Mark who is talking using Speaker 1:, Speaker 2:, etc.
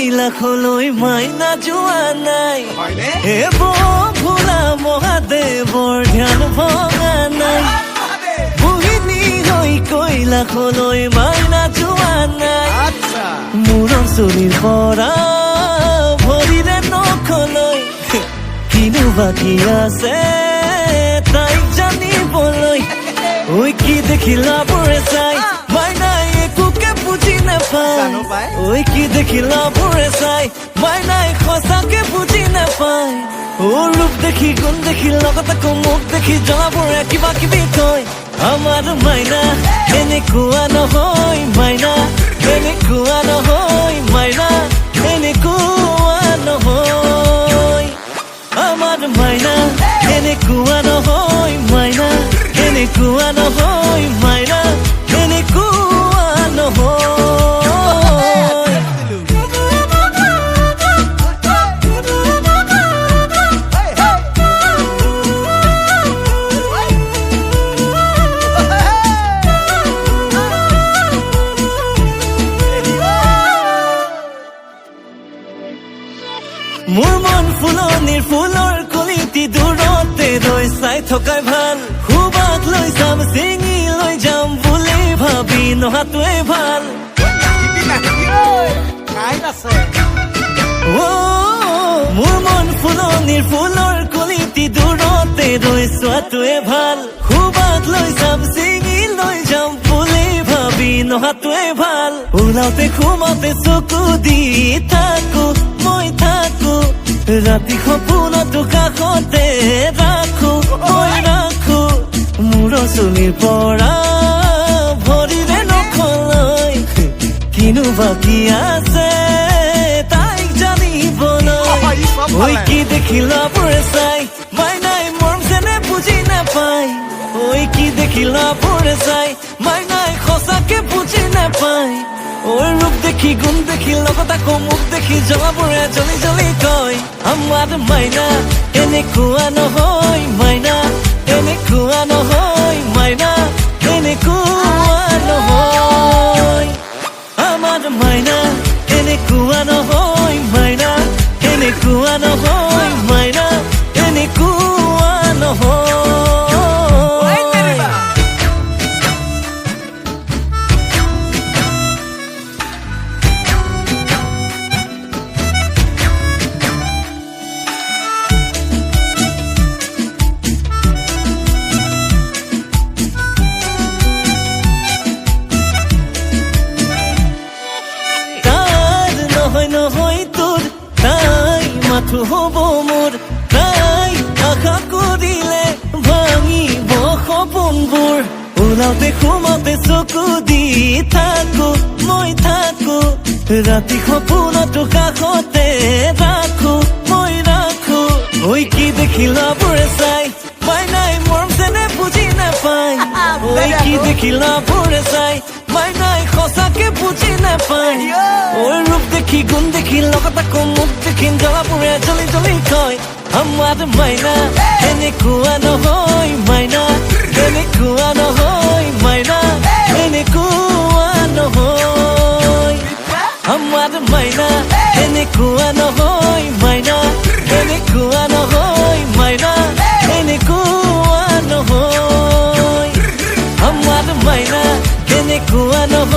Speaker 1: কইলা খলৈ মাইনা যোৱা নাই এব ভোলা মহাদেৱৰ ধ্যান ভঙা নাই মোহিনী হৈ কইলা খলৈ মাইনা যোৱা নাই মূৰৰ চুলিৰ পৰা ভৰিৰে নখলৈ কিনো বাকী আছে তাইক জানিবলৈ ঐ কি দেখিলা বোৰে চাই মাইনাই একোকে বুজি নাপায় ঐ কি দেখিলা বোৰে চাই মাইনাই সঁচাকে বুজি নাপায় ৰূপ দেখি গুণ দেখি লগত আকৌ মুখ দেখি জনাবোৰে কিবা কিবি কয় আমাৰ মাইনা এনেকুৱা নহয় মাইনা এনেকুৱা নহয় মাইনা এনেকুৱা নহয় আমাৰ মাইনা এনেকুৱা নহয় মাইনা এনেকুৱা নহয় মাইনা এনেকুৱা নহয় মোৰ মন ফুলনিৰ ফুলৰ কলিটি দূৰতে ৰৈ চাই থকাই ভাল খুবাক লৈ যাম চিঙি লৈ যাম বুলি ভাবি নহাটোৱে ভাল মোৰ মন ফুলনিৰ ফুলৰ কলিটি দূৰতে ৰৈ চোৱাটোৱে ভাল খুবাক লৈ যাম চিঙি লৈ যাম বুলি ভাবি নহাটোৱে ভাল ওলাওতে সোমাওতে চকু দি থাকো মই থাকো ৰাতি সপোনতো কাষতে ৰাখো মই ৰাখো মূৰৰ চুলিৰ পৰা ভৰিৰে নখলৈ কিনো বাকী আছে তাইক জানিবলৈ ঐ কি দেখিলা বোৰে চাই মাইনাই মৰম যেনে বুজি নাপায় ঐ কি দেখিলা বোৰে চাই মাইনাই সঁচাকে বুজি নাপায় ৰূপ দেখি গুণ দেখি লগত আকৌ মুখ দেখি জনাবোৰে জ্বলি জ্বলি কয় আমাৰ মাইনা এনেকুৱা নহয় মাইনা এনেকুৱা নহয় মাইনা এনেকুৱা নহয় আমাৰ মাইনা এনেকুৱা নহয় মাইনা এনেকুৱা নহয় মাইনা এনেকুৱা নহয় নহয় তোৰ তাই মাথো হ'ব মোৰ তাই আশা কৰিলে ভাঙিব সপোনবোৰ ওলাওতে সোমাওতে চকু দি থাকো মই থাকো ৰাতি সপোনতো কাষতে ৰাখো মই ৰাখো ঐ কি দেখিলা বোৰে চাই মাইনাই মৰম যেনে বুজি নাপায় ঐ কি দেখিলা বোৰে চাই মাইনাই সঁচাকে বুজি নাপায় ৰূপ দেখি গুণ দেখি লগত আকৌ মুখ দেখি জনাবোৰে জ্বলি জ্বলি কয় আমাৰ মাইনা এনেকুৱা নহয় মাইনা এনেকুৱা নহয় মাইনা এনেকুৱা নহয় আমাৰ মাইনা এনেকুৱা নহয় মাইনা এনেকুৱা নহয় মাইনা এনেকুৱা নহয় আমাৰ মাইনা এনেকুৱা নহয়